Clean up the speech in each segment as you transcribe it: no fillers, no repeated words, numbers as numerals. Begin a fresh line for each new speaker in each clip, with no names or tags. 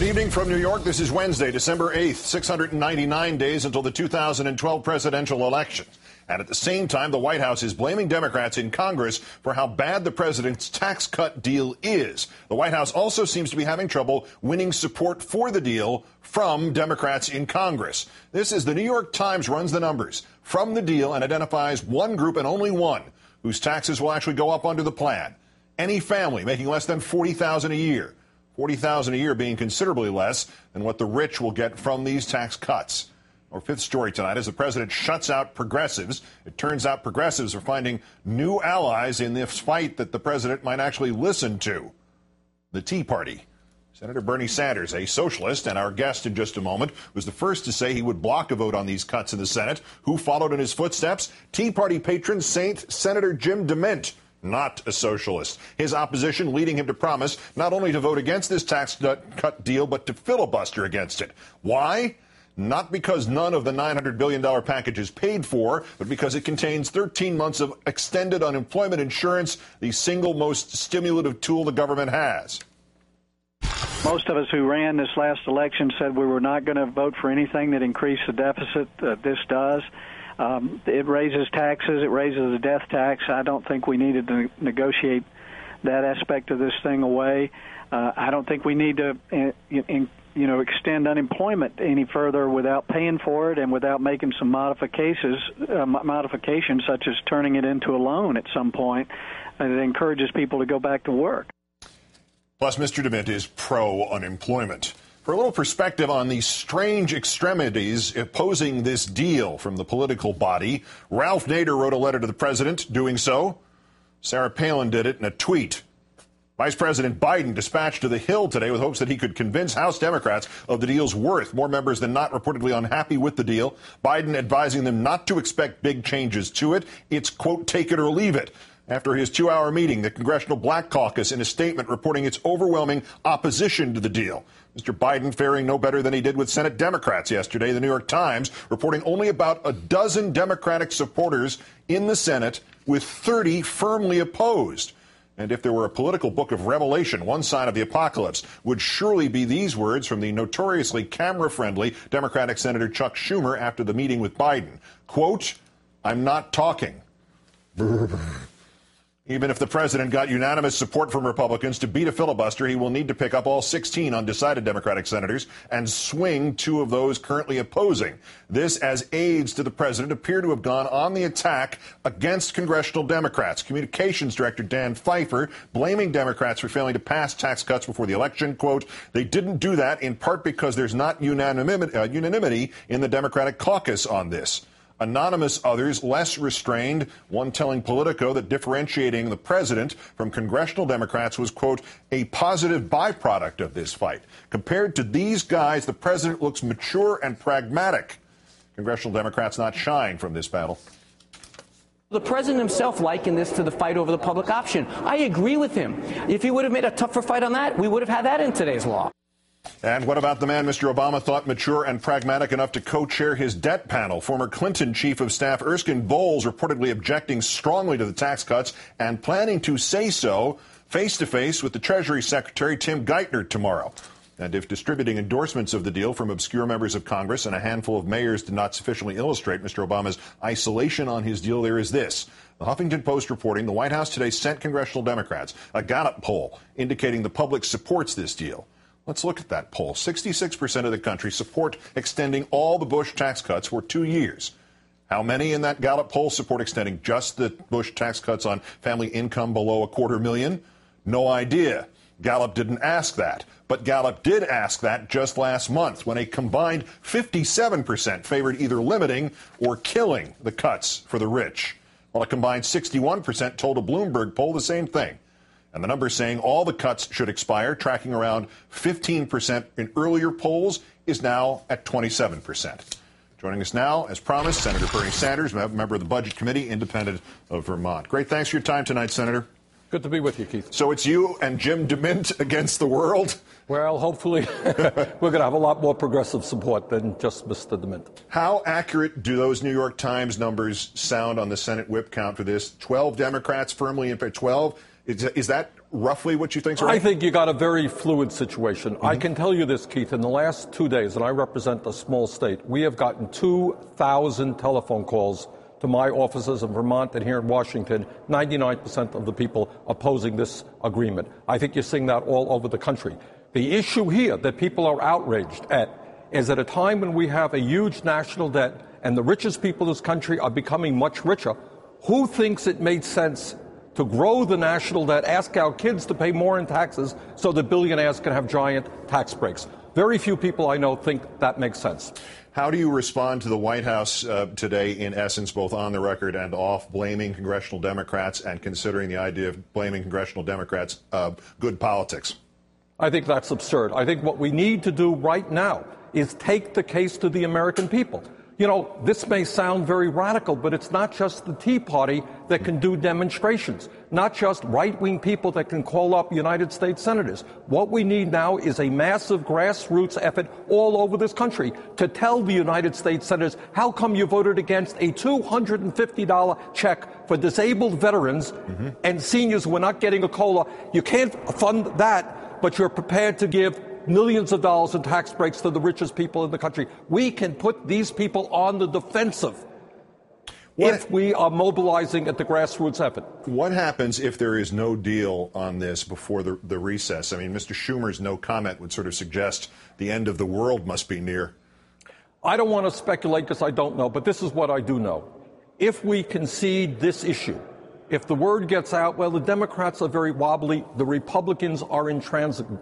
Good evening from New York. This is Wednesday, December 8th, 699 days until the 2012 presidential election. And at the same time, the White House is blaming Democrats in Congress for how bad the president's tax cut deal is. The White House also seems to be having trouble winning support for the deal from Democrats in Congress. This is the New York Times runs the numbers from the deal and identifies one group and only one whose taxes will actually go up under the plan. Any family making less than $40,000 a year. $40,000 a year being considerably less than what the rich will get from these tax cuts. Our fifth story tonight is the president shuts out progressives. It turns out progressives are finding new allies in this fight that the president might actually listen to. The Tea Party. Senator Bernie Sanders, a socialist and our guest in just a moment, was the first to say he would block a vote on these cuts in the Senate. Who followed in his footsteps? Tea Party patron Saint Senator Jim DeMint. Not a socialist. His opposition leading him to promise not only to vote against this tax cut deal, but to filibuster against it. Why? Not because none of the $900 billion package is paid for, but because it contains 13 months of extended unemployment insurance, the single most stimulative tool the government has.
Most of us who ran this last election said we were not going to vote for anything that increased the deficit. This does. It raises taxes. It raises the death tax. I don't think we needed to negotiate that aspect of this thing away. I don't think we need to, extend unemployment any further without paying for it and without making some modifications, such as turning it into a loan at some point that encourages people to go back to work.
Plus, Mr. DeMint is pro-unemployment. For a little perspective on the strange extremities opposing this deal from the political body, Ralph Nader wrote a letter to the president doing so. Sarah Palin did it in a tweet. Vice President Biden dispatched to the Hill today with hopes that he could convince House Democrats of the deal's worth. More members than not reportedly unhappy with the deal. Biden advising them not to expect big changes to it. It's, quote, take it or leave it. After his 2-hour meeting, the Congressional Black Caucus in a statement reporting its overwhelming opposition to the deal. Mr. Biden faring no better than he did with Senate Democrats yesterday. The New York Times reporting only about a dozen Democratic supporters in the Senate, with 30 firmly opposed. And if there were a political book of Revelation, one sign of the apocalypse would surely be these words from the notoriously camera-friendly Democratic Senator Chuck Schumer after the meeting with Biden. Quote, I'm not talking. Even if the president got unanimous support from Republicans to beat a filibuster, he will need to pick up all 16 undecided Democratic senators and swing 2 of those currently opposing. This as aides to the president appear to have gone on the attack against congressional Democrats. Communications Director Dan Pfeiffer blaming Democrats for failing to pass tax cuts before the election. Quote, they didn't do that in part because there's not unanimity in the Democratic caucus on this. Anonymous others, less restrained, one telling Politico that differentiating the president from congressional Democrats was, quote, a positive byproduct of this fight. Compared to these guys, the president looks mature and pragmatic. Congressional Democrats not shying from this battle.
The president himself likened this to the fight over the public option. I agree with him. If he would have made a tougher fight on that, we would have had that in today's law.
And what about the man Mr. Obama thought mature and pragmatic enough to co-chair his debt panel? Former Clinton Chief of Staff Erskine Bowles reportedly objecting strongly to the tax cuts and planning to say so face-to-face with the Treasury Secretary Tim Geithner tomorrow. And if distributing endorsements of the deal from obscure members of Congress and a handful of mayors did not sufficiently illustrate Mr. Obama's isolation on his deal, there is this. The Huffington Post reporting the White House today sent congressional Democrats a Gallup poll indicating the public supports this deal. Let's look at that poll. 66% of the country support extending all the Bush tax cuts for 2 years. How many in that Gallup poll support extending just the Bush tax cuts on family income below $250,000? No idea. Gallup didn't ask that. But Gallup did ask that just last month when a combined 57% favored either limiting or killing the cuts for the rich, while a combined 61% told a Bloomberg poll the same thing. And the numbers saying all the cuts should expire, tracking around 15% in earlier polls, is now at 27%. Joining us now, as promised, Senator Bernie Sanders, member of the Budget Committee, independent of Vermont. Great. Thanks for your time tonight, Senator.
Good to be with you, Keith.
So it's you and Jim DeMint against the world?
Well, hopefully we're going to have a lot more progressive support than just Mr. DeMint.
How accurate do those New York Times numbers sound on the Senate whip count for this? 12 Democrats firmly in favor. 12? Is that roughly what you think's right?
I think you got a very fluid situation. I can tell you this, Keith. In the last 2 days, and I represent a small state, we have gotten 2,000 telephone calls to my offices in Vermont and here in Washington, 99% of the people opposing this agreement. I think you're seeing that all over the country. The issue here that people are outraged at is at a time when we have a huge national debt and the richest people in this country are becoming much richer, who thinks it made sense to grow the national debt, ask our kids to pay more in taxes so the billionaires can have giant tax breaks? Very few people I know think that makes sense.
How do you respond to the White House today, in essence, both on the record and off, blaming congressional Democrats and considering the idea of blaming congressional Democrats good politics?
I think that's absurd. I think what we need to do right now is take the case to the American people. You know, this may sound very radical, but it's not just the Tea Party that can do demonstrations, not just right-wing people that can call up United States senators. What we need now is a massive grassroots effort all over this country to tell the United States senators, how come you voted against a $250 check for disabled veterans and seniors who are not getting a COLA? You can't fund that, but you're prepared to give millions of dollars in tax breaks to the richest people in the country. We can put these people on the defensive if we are mobilizing at the grassroots effort.
What happens if there is no deal on this before the recess? I mean, Mr. Schumer's no comment would sort of suggest the end of the world must be near.
I don't want to speculate because I don't know, but this is what I do know. If we concede this issue, if the word gets out, well, the Democrats are very wobbly, the Republicans are intransigent.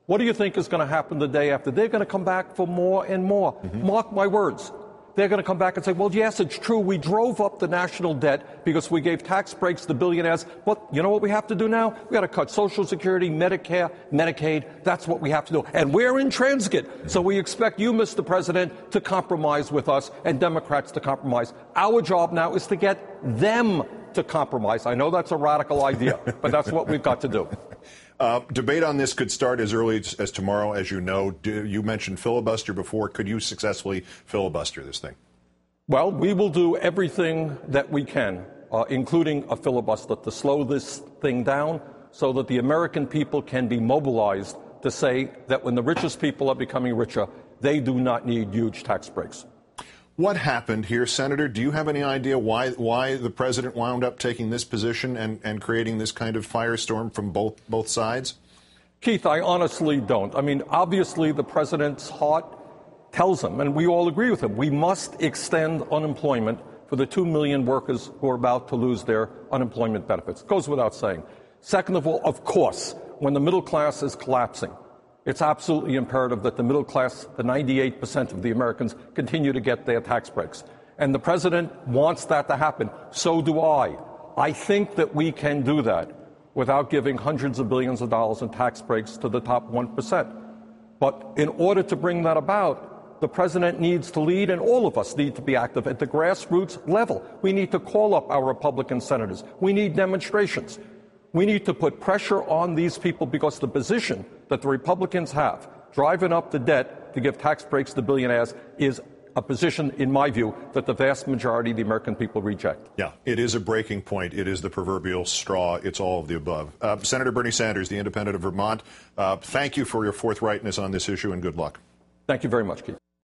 What do you think is going to happen the day after? They're going to come back for more and more. Mark my words. They're going to come back and say, well, yes, it's true. We drove up the national debt because we gave tax breaks to billionaires. But you know what we have to do now? We got to cut Social Security, Medicare, Medicaid. That's what we have to do. And we're intransigent. So we expect you, Mr. President, to compromise with us and Democrats to compromise. Our job now is to get them to compromise. I know that's a radical idea, but that's what we've got to do.
Debate on this could start as early as tomorrow, as you know. You mentioned filibuster before. Could you successfully filibuster this thing?
Well, we will do everything that we can, including a filibuster, to slow this thing down so that the American people can be mobilized to say that when the richest people are becoming richer, they do not need huge tax breaks.
What happened here, Senator? Do you have any idea why the president wound up taking this position and creating this kind of firestorm from both sides?
Keith, I honestly don't. I mean, obviously, the president's heart tells him, and we all agree with him, we must extend unemployment for the 2 million workers who are about to lose their unemployment benefits. It goes without saying. Second of all, of course, when the middle class is collapsing, it's absolutely imperative that the middle class, the 98% of the Americans, continue to get their tax breaks. And the president wants that to happen. So do I. I think that we can do that without giving hundreds of billions of dollars in tax breaks to the top 1%. But in order to bring that about, the president needs to lead, and all of us need to be active at the grassroots level. We need to call up our Republican senators. We need demonstrations. We need to put pressure on these people because the position that the Republicans have, driving up the debt to give tax breaks to billionaires, is a position, in my view, that the vast majority of the American people reject.
Yeah, it is a breaking point. It is the proverbial straw. It's all of the above. Senator Bernie Sanders, the independent of Vermont, thank you for your forthrightness on this issue and good luck.
Thank you very much, Keith.